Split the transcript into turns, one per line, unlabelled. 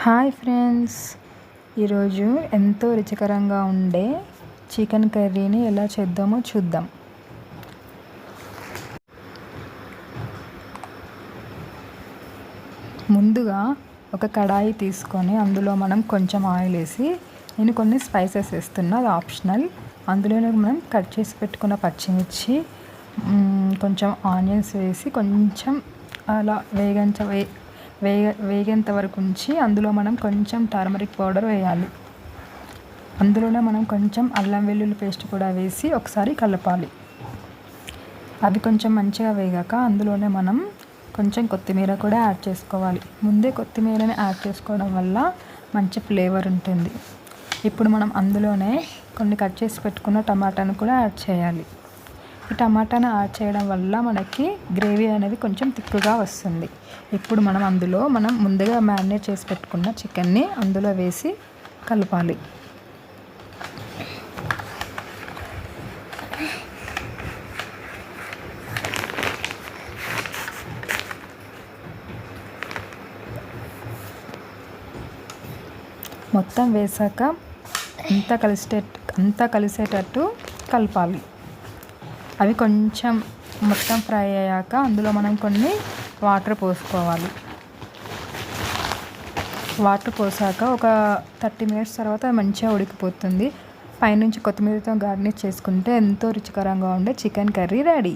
Hi friends, ఈరోజు ఎంతో రుచికరంగా ఉండే చికెన్ కర్రీని ఎలా చేద్దామో చూద్దాం. ముందుగా ఒక కడాయి తీసుకొని అందులో మనం కొంచెం ఆయిల్ వేసి నేను కొన్ని స్పైసెస్ వేస్తున్నా, అది ఆప్షనల్. అందులోనే మనం కట్ చేసి పెట్టుకున్న పచ్చిమిర్చి, కొంచెం ఆనియన్స్ వేసి కొంచెం అలా వేగేంత వరకు ఉంచి అందులో మనం కొంచెం టర్మరిక్ పౌడర్ వేయాలి. అందులోనే మనం కొంచెం అల్లం వెల్లుల్లి పేస్ట్ కూడా వేసి ఒకసారి కలపాలి. అవి కొంచెం మంచిగా వేగాక అందులోనే మనం కొంచెం కొత్తిమీర కూడా యాడ్ చేసుకోవాలి. ముందే కొత్తిమీరని యాడ్ చేసుకోవడం వల్ల మంచి ఫ్లేవర్ ఉంటుంది. ఇప్పుడు మనం అందులోనే కొన్ని కట్ చేసి పెట్టుకున్న టమాటాను కూడా యాడ్ చేయాలి. ఈ టమాటాను యాడ్ చేయడం వల్ల మనకి గ్రేవీ అనేది కొంచెం తిక్కుగా వస్తుంది. ఇప్పుడు మనం ముందుగా మ్యారినేట్ చేసి పెట్టుకున్న చికెన్ని అందులో వేసి కలపాలి. మొత్తం వేసాక అంతా కలిసేటట్టు కలపాలి. అవి కొంచెం మొత్తం ఫ్రై అయ్యాక అందులో మనం కొన్ని వాటర్ పోసుకోవాలి. వాటర్ పోసాక ఒక 30 minutes తర్వాత మంచిగా ఉడికిపోతుంది. పైనుంచి కొత్తిమీరతో గార్నిష్ చేసుకుంటే ఎంతో రుచికరంగా ఉండే చికెన్ కర్రీ రెడీ.